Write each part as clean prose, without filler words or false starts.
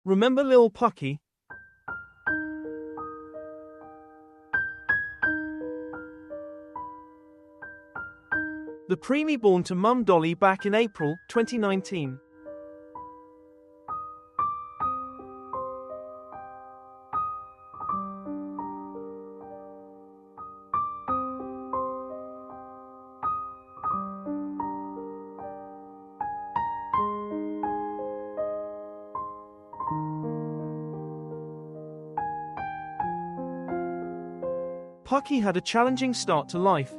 Remember Lil Pucky? The preemie born to mum Dolly back in April 2019. Pucky had a challenging start to life,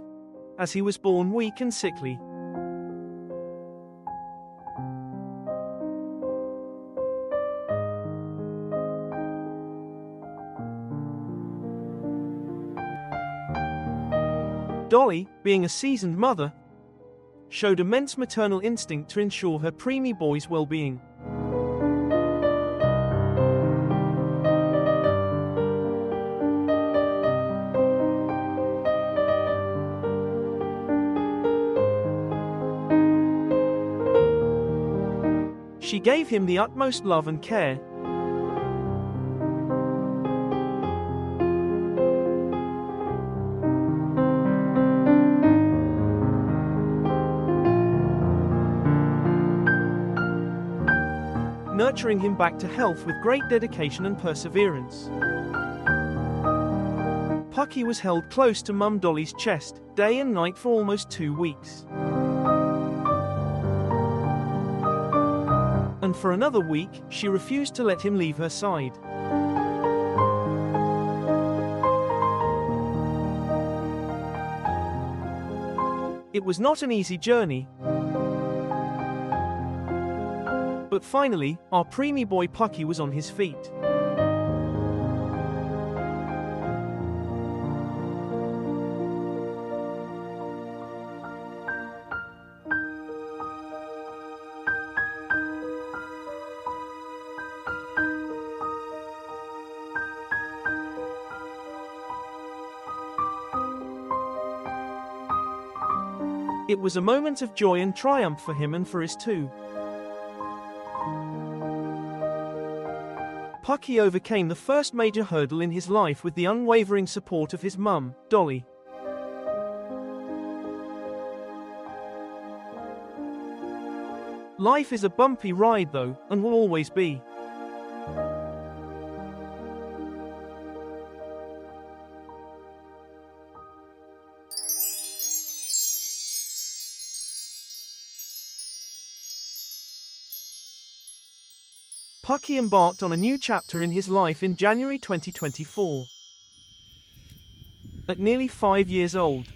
as he was born weak and sickly. Dolly, being a seasoned mother, showed immense maternal instinct to ensure her preemie boy's well-being. She gave him the utmost love and care. Nurturing him back to health with great dedication and perseverance. Pucky was held close to mum Dolly's chest, day and night for almost 2 weeks. And for another week, she refused to let him leave her side. It was not an easy journey. But finally, our preemie boy Pucky was on his feet. It was a moment of joy and triumph for him and for us too. Pucky overcame the first major hurdle in his life with the unwavering support of his mum, Dolly. Life is a bumpy ride though, and will always be. Pucky embarked on a new chapter in his life in January 2024. At nearly 5 years old,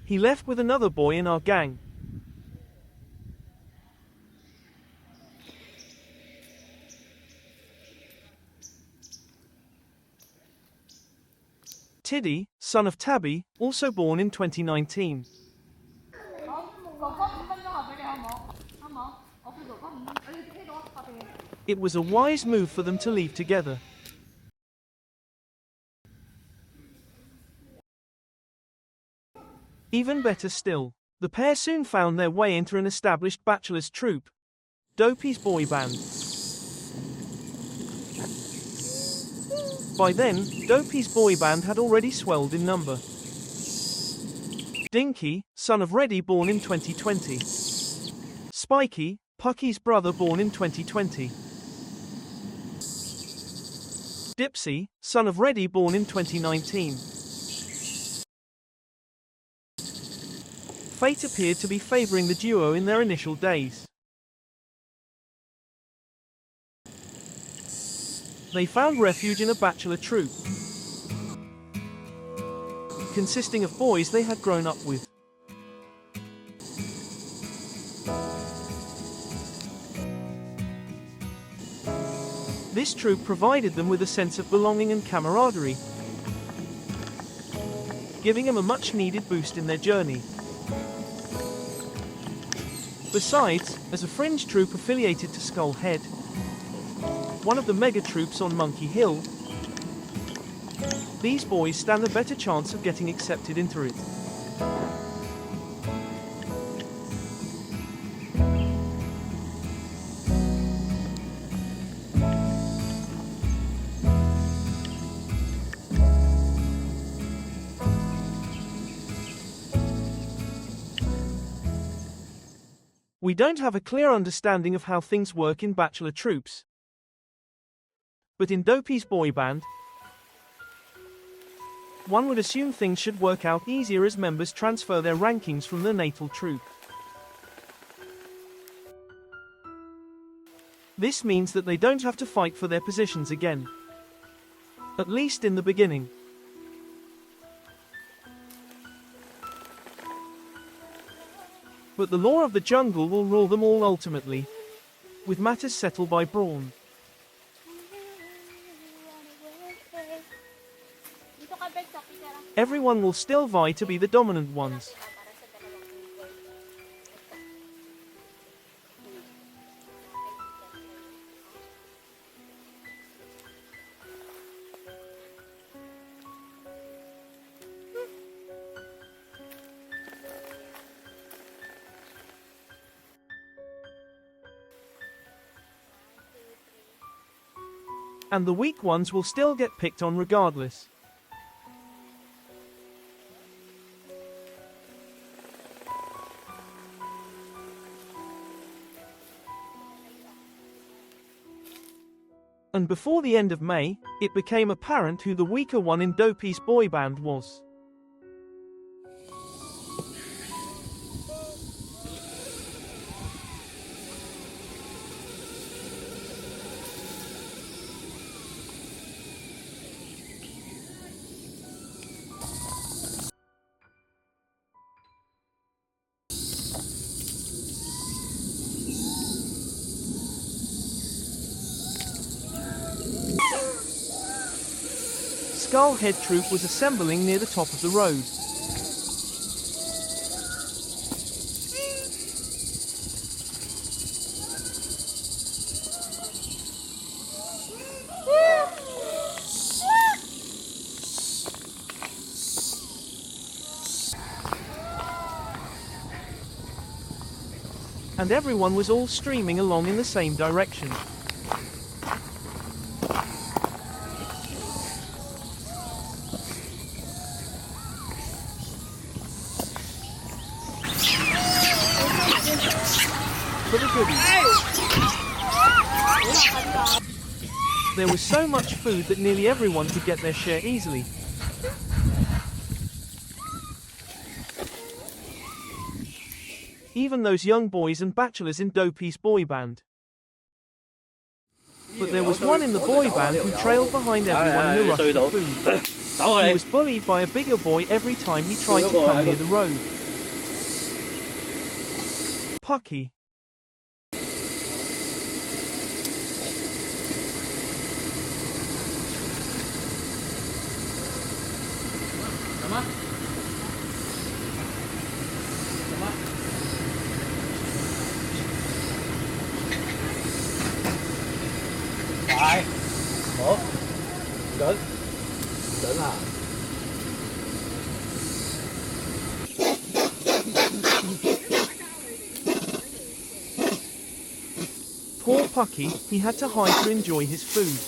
he left with another boy in our gang. Tiddy, son of Tabby, also born in 2019. It was a wise move for them to leave together. Even better still, the pair soon found their way into an established bachelor's troupe, Dopey's boy band. By then, Dopey's boy band had already swelled in number. Dinky, son of Reddy, born in 2020. Spiky, Pucky's brother, born in 2020. Dipsy, son of Reddy, born in 2019. Fate appeared to be favoring the duo in their initial days. They found refuge in a bachelor troupe, consisting of boys they had grown up with. This troupe provided them with a sense of belonging and camaraderie, giving them a much-needed boost in their journey. Besides, as a fringe troupe affiliated to Skull Head, one of the mega troops on Monkey Hill, these boys stand a better chance of getting accepted into it. We don't have a clear understanding of how things work in bachelor troops. But in Dopey's boy band, one would assume things should work out easier as members transfer their rankings from the natal troop. This means that they don't have to fight for their positions again. At least in the beginning. But the law of the jungle will rule them all ultimately, with matters settled by brawn. Everyone will still vie to be the dominant ones. And the weak ones will still get picked on regardless. And before the end of May, it became apparent who the weaker one in Dopey's boy band was. Skull Head Troop was assembling near the top of the road. And everyone was all streaming along in the same direction. For the goodies. There was so much food that nearly everyone could get their share easily. Even those young boys and bachelors in Dopey's boy band. But there was one in the boy band who trailed behind everyone in the rush for food. He was bullied by a bigger boy every time he tried to come near the road. Pucky. Rồi, 1, đứng, đứng à. Poor Pucky, he had to hide to enjoy his food.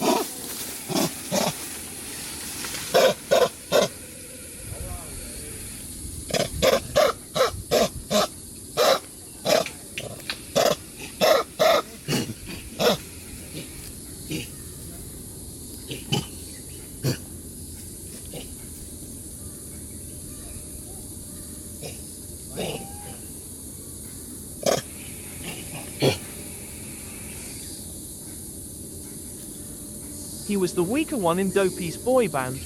He was the weaker one in Dopey's boy band,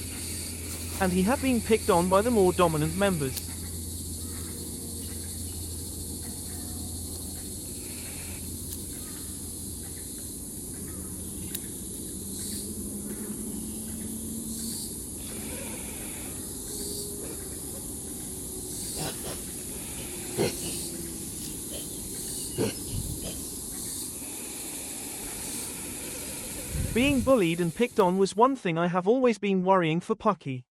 and he had been picked on by the more dominant members. Being bullied and picked on was one thing I have always been worrying for Pucky.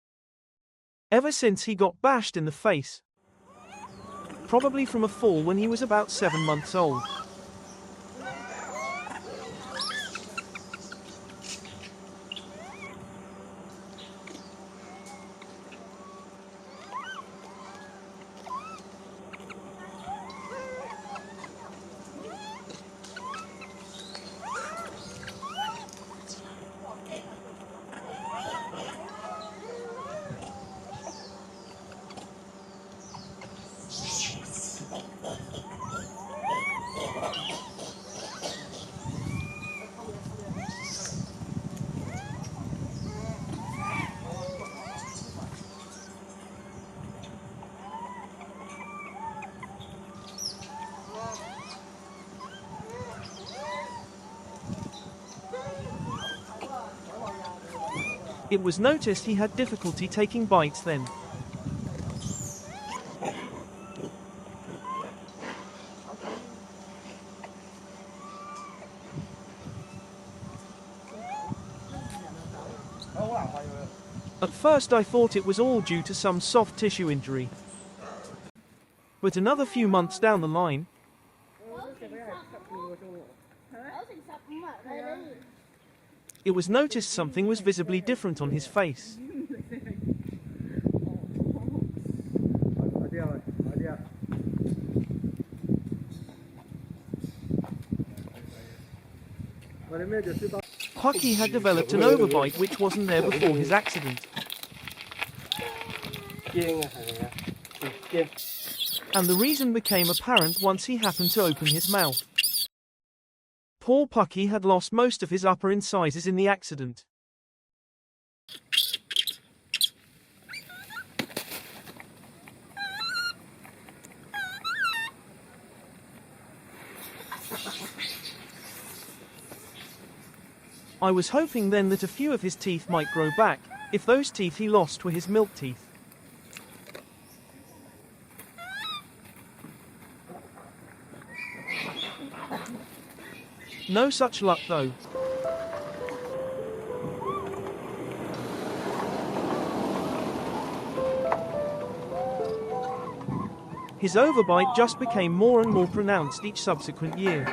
Ever since he got bashed in the face. Probably from a fall when he was about 7 months old. It was noticed he had difficulty taking bites then. At first I thought it was all due to some soft tissue injury. But another few months down the line, it was noticed something was visibly different on his face. Pucky had developed an overbite which wasn't there before his accident. And the reason became apparent once he happened to open his mouth. Poor Pucky had lost most of his upper incisors in the accident. I was hoping then that a few of his teeth might grow back, if those teeth he lost were his milk teeth. No such luck though. His overbite just became more and more pronounced each subsequent year.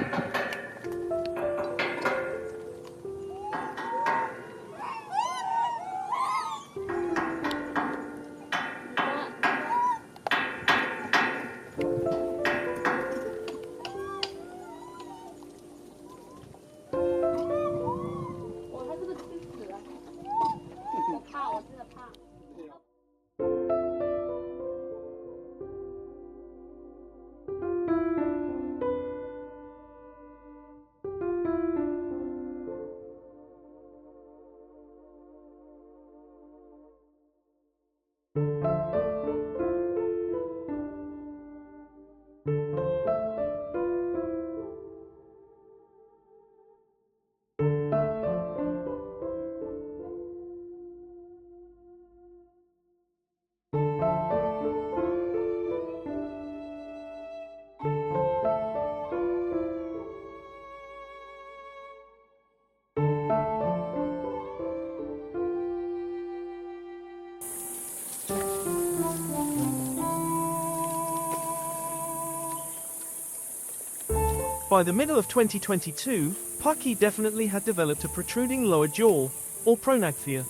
By the middle of 2022, Pucky definitely had developed a protruding lower jaw, or prognathalia.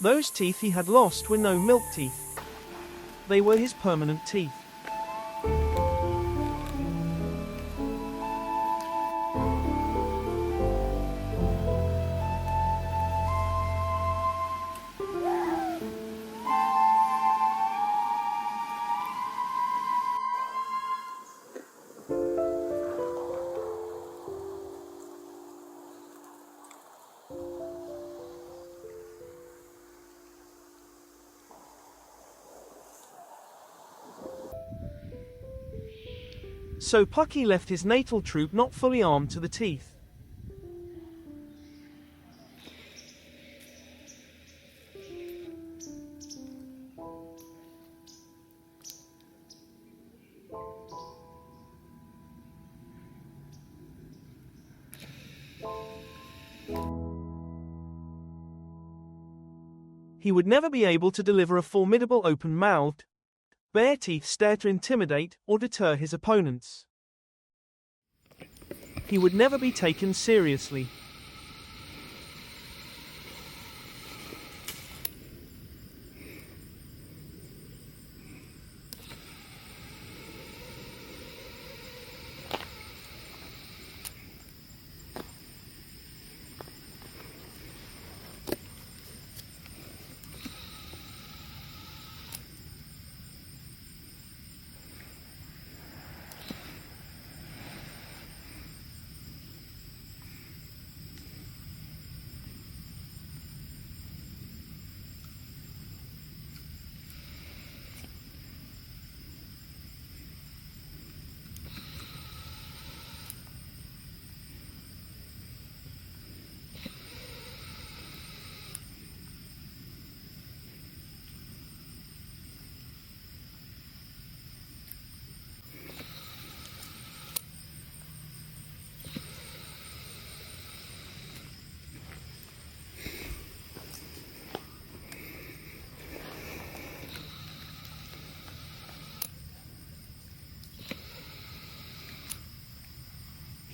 Those teeth he had lost were no milk teeth. They were his permanent teeth. So Pucky left his natal troop not fully armed to the teeth. He would never be able to deliver a formidable open-mouthed, bare teeth stare to intimidate or deter his opponents. He would never be taken seriously.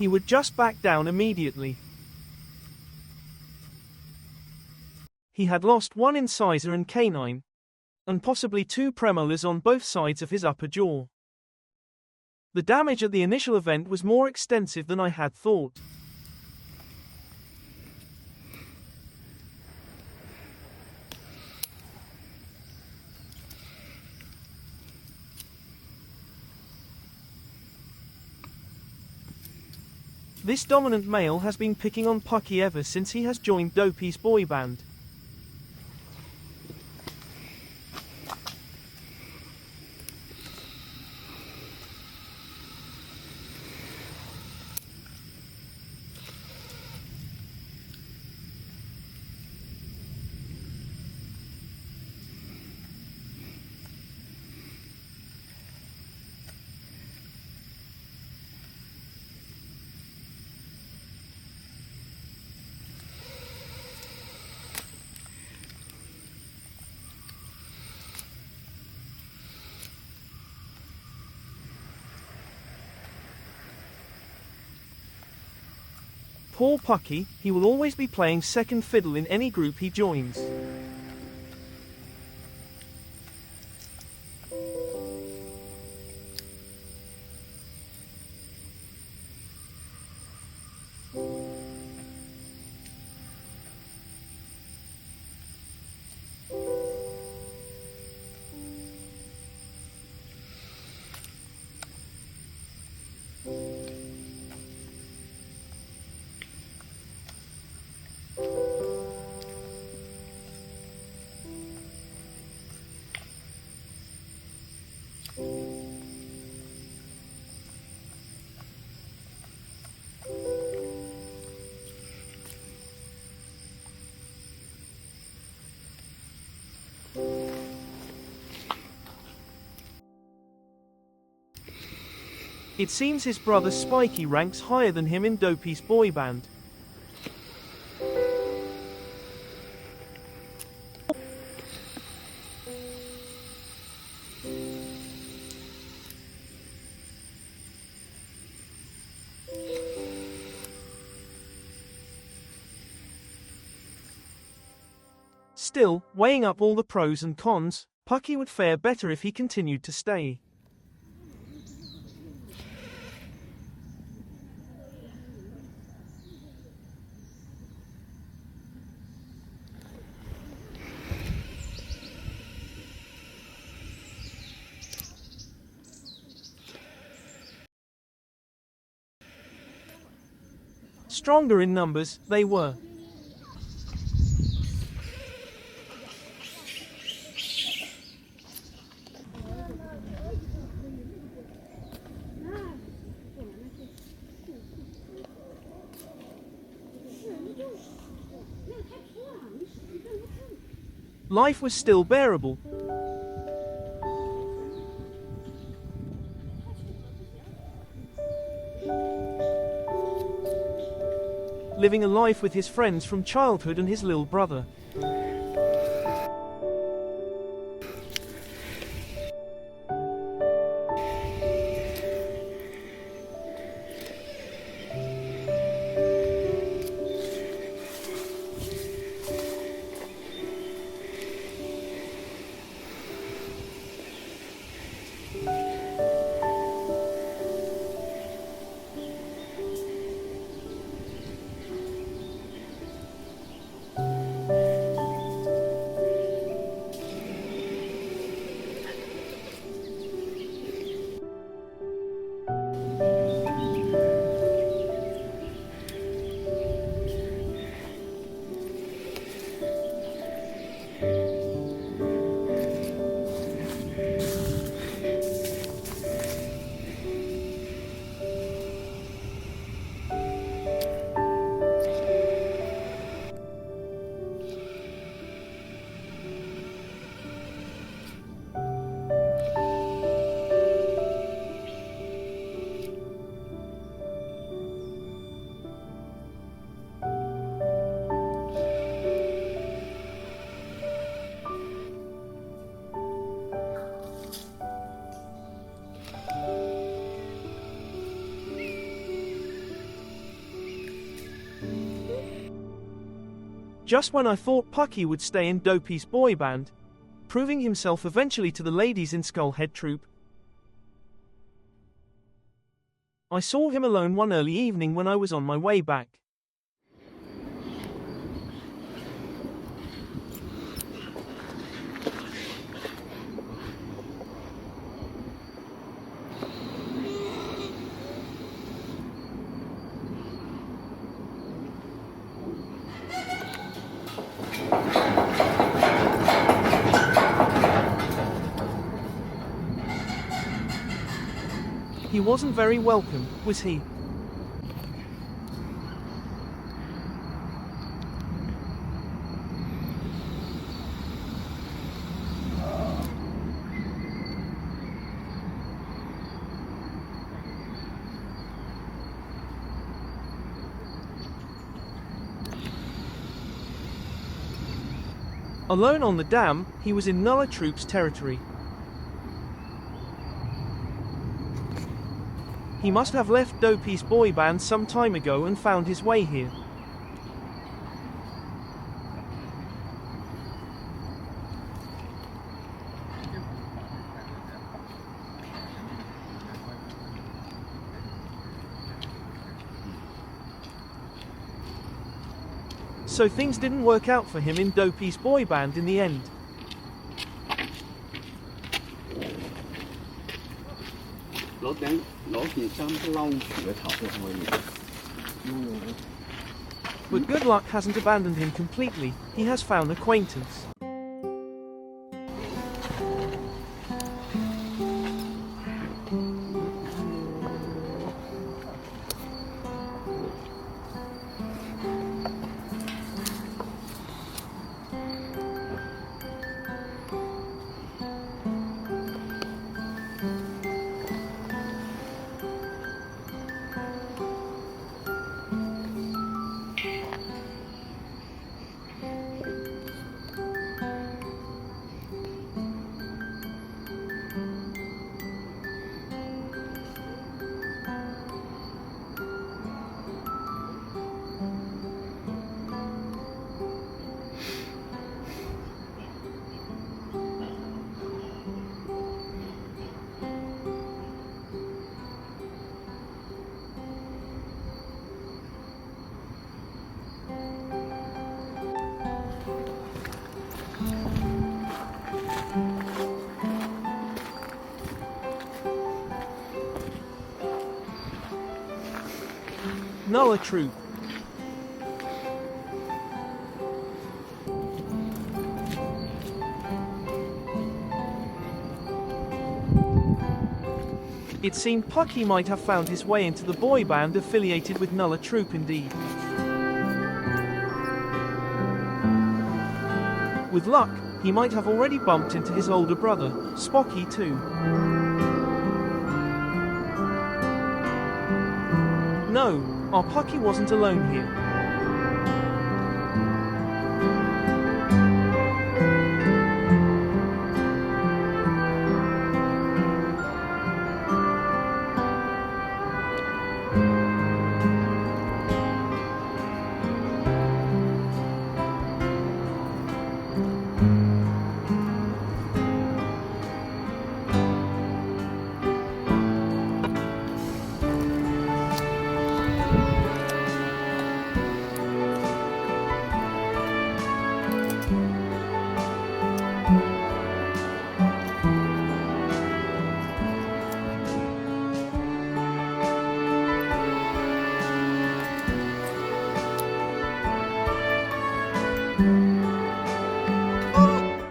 he would just back down immediately. He had lost one incisor and canine, and possibly 2 premolars on both sides of his upper jaw. The damage at the initial event was more extensive than I had thought. This dominant male has been picking on Pucky ever since he has joined Dopey's boy band. Poor Pucky, he will always be playing second fiddle in any group he joins. It seems his brother Spiky ranks higher than him in Dopey's boy band. Still, weighing up all the pros and cons, Pucky would fare better if he continued to stay. Stronger in numbers, they were. Life was still bearable. Living a life with his friends from childhood and his little brother. Just when I thought Pucky would stay in Dopey's boy band, proving himself eventually to the ladies in Skullhead Troop, I saw him alone one early evening when I was on my way back. He wasn't very welcome, was he? Alone on the dam, he was in Nulla Troop's territory. He must have left Dopey's boy band some time ago and found his way here. So things didn't work out for him in Dopey's boy band in the end. But good luck hasn't abandoned him completely, he has found acquaintance. Nulla Troop. It seemed Pucky might have found his way into the boy band affiliated with Nulla Troop indeed. With luck, he might have already bumped into his older brother, Spocky too. No, our Pucky wasn't alone here.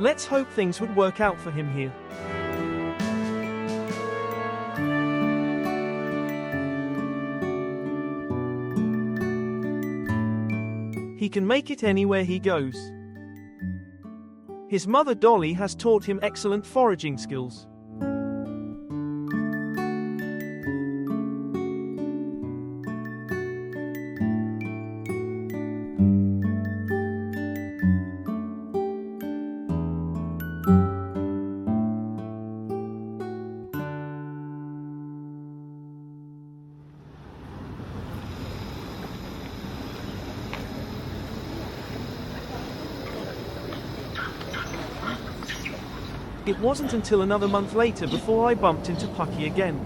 Let's hope things would work out for him here. He can make it anywhere he goes. His mother Dolly has taught him excellent foraging skills. It wasn't until another month later before I bumped into Pucky again.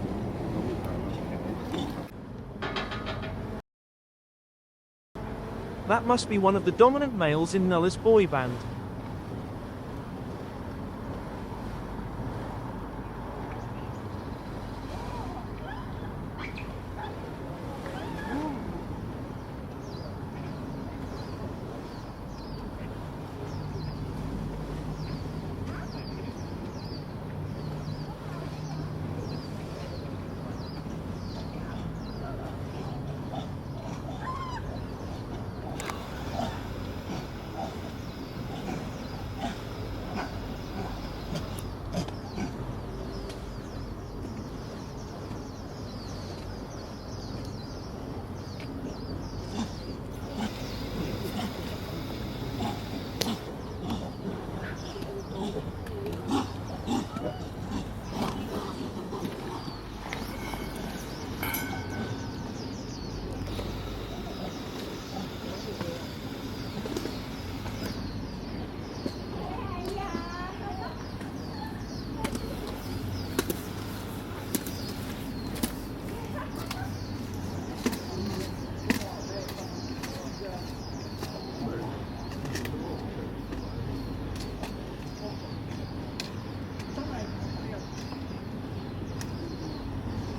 That must be one of the dominant males in Nulla's boy band.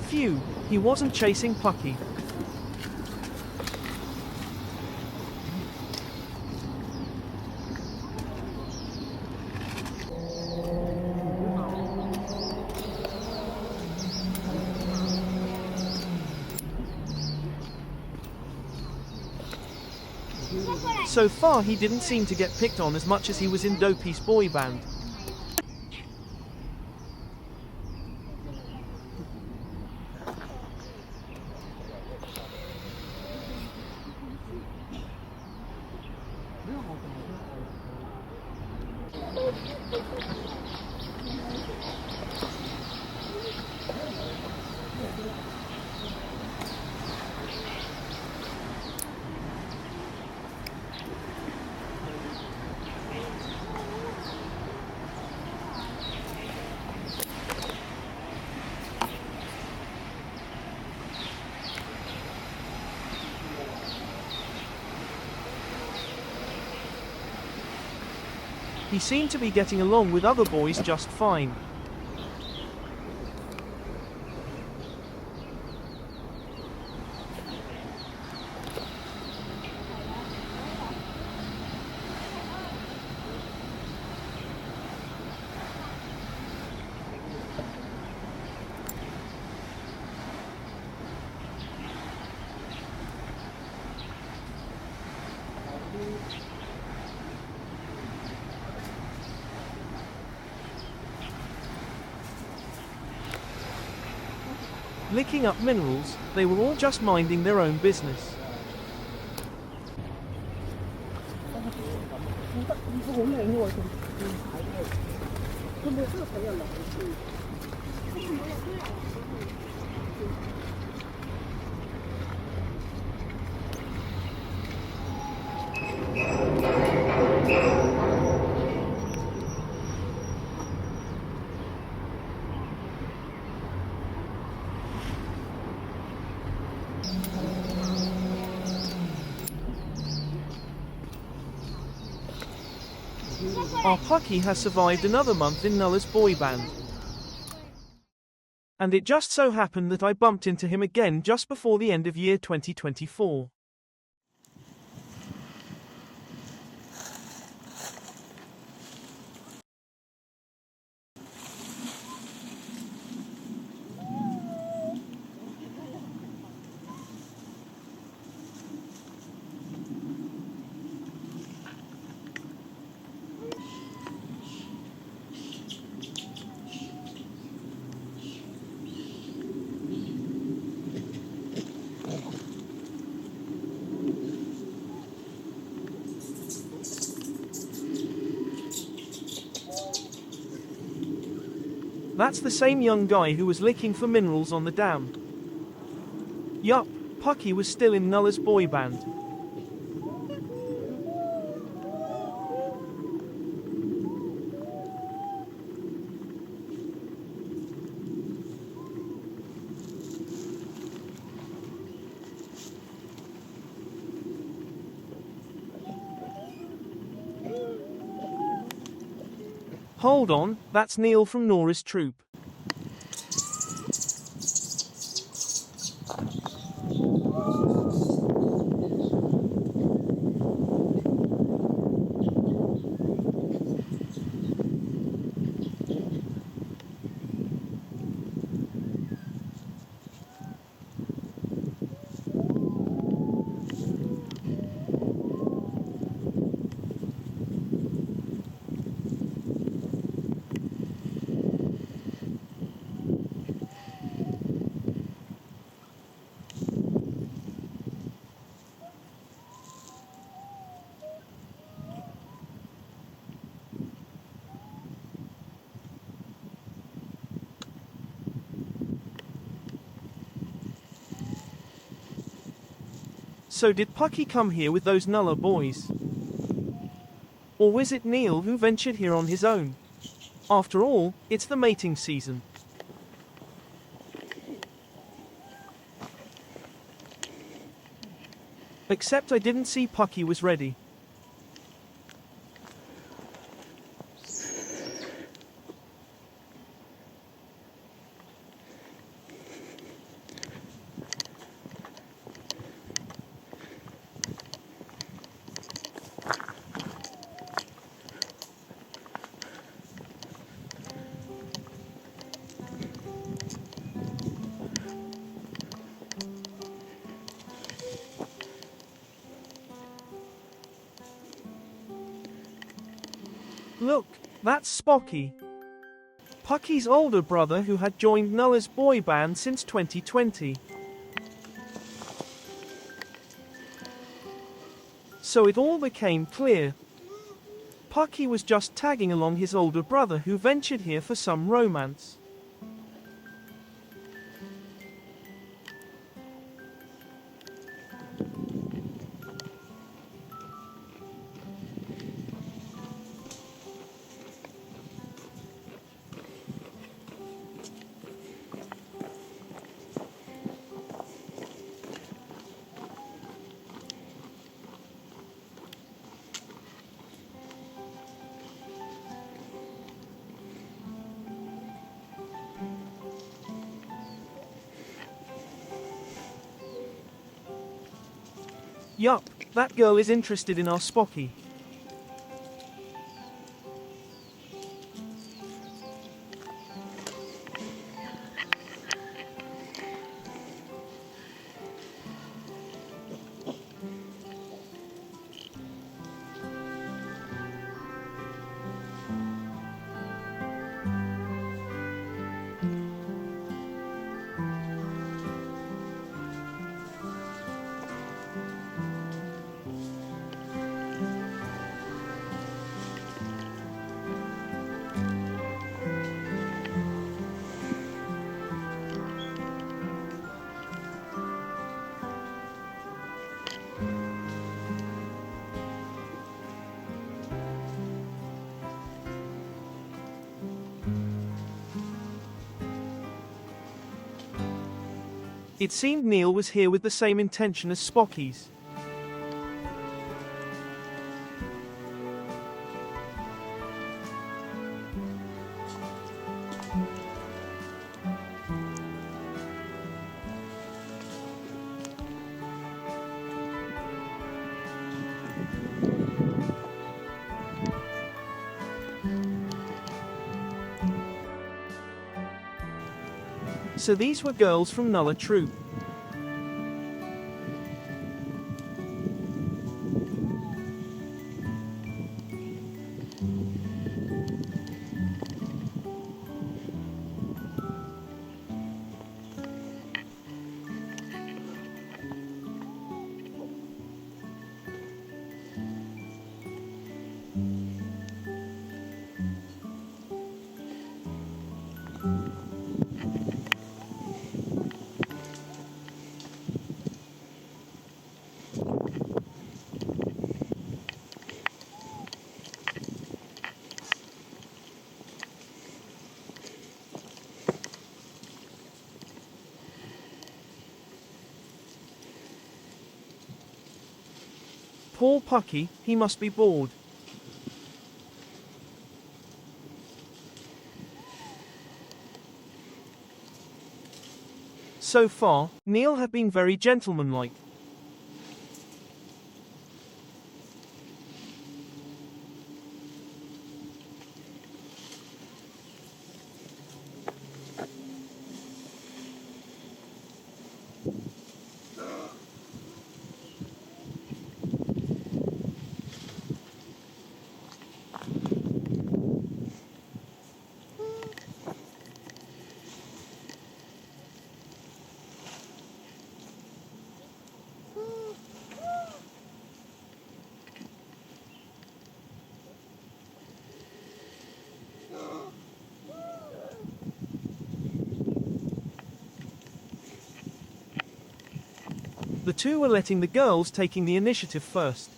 Phew, he wasn't chasing Pucky. So far he didn't seem to get picked on as much as he was in Dopey's boy band. He seemed to be getting along with other boys just fine. Licking up minerals, they were all just minding their own business. Our Pucky has survived another month in Nulla's boy band. And it just so happened that I bumped into him again just before the end of year 2024. That's the same young guy who was licking for minerals on the dam. Yup, Pucky was still in Nulla's boy band. Hold on, that's Neil from Nora's troop. So did Pucky come here with those Nulla boys? Or was it Neil who ventured here on his own? After all, it's the mating season. Except I didn't see Pucky was ready. Look, that's Spocky. Pucky's older brother who had joined Nulla's boy band since 2020. So it all became clear. Pucky was just tagging along his older brother who ventured here for some romance. Yup, that girl is interested in our Spocky. It seemed Neil was here with the same intention as Spocky's. So these were girls from Nulla Troop. Poor Pucky, he must be bored. So far, Neil had been very gentlemanlike. The two were letting the girls taking the initiative first.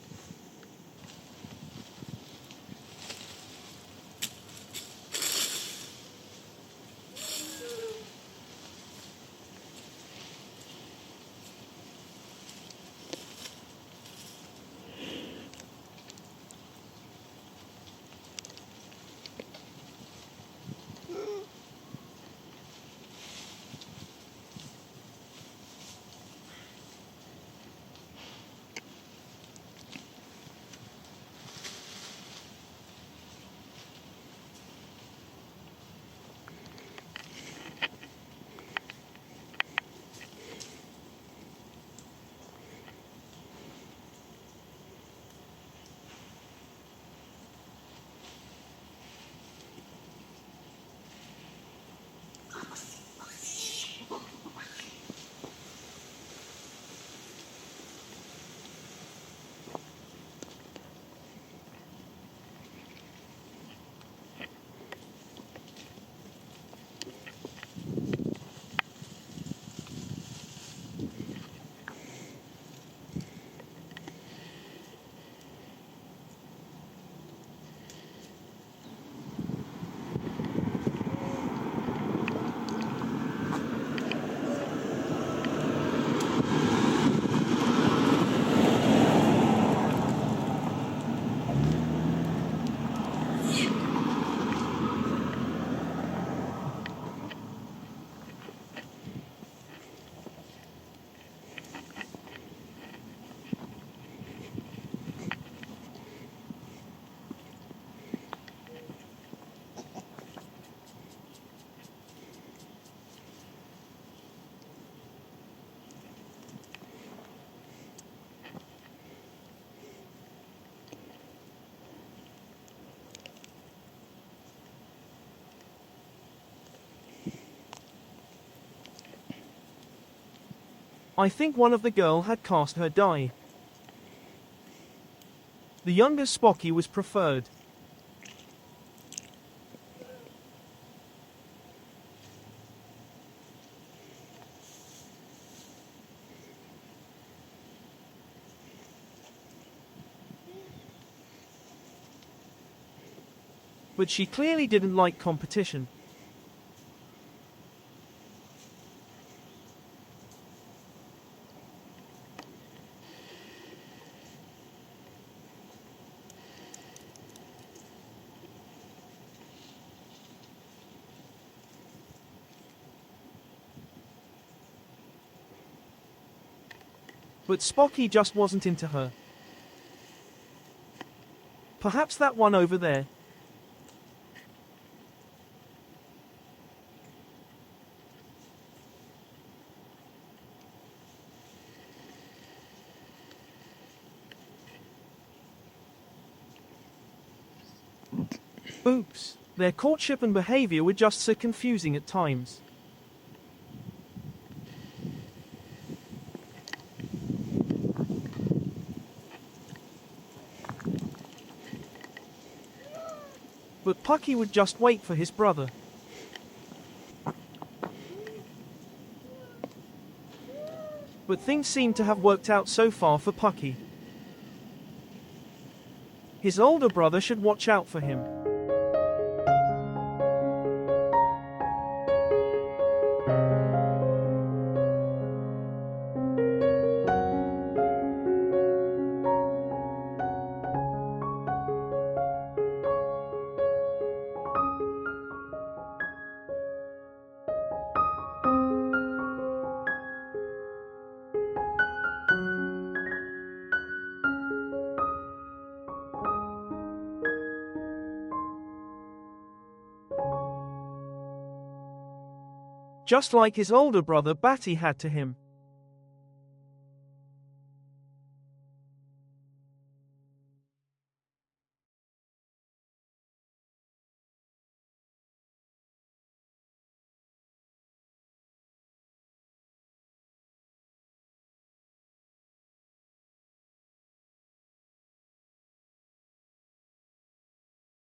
I think one of the girl had cast her die. The younger Spocky was preferred. But she clearly didn't like competition. But Spocky just wasn't into her. Perhaps that one over there. Oops, their courtship and behavior were just so confusing at times. But Pucky would just wait for his brother. But things seem to have worked out so far for Pucky. His older brother should watch out for him. just like his older brother Batty had to him.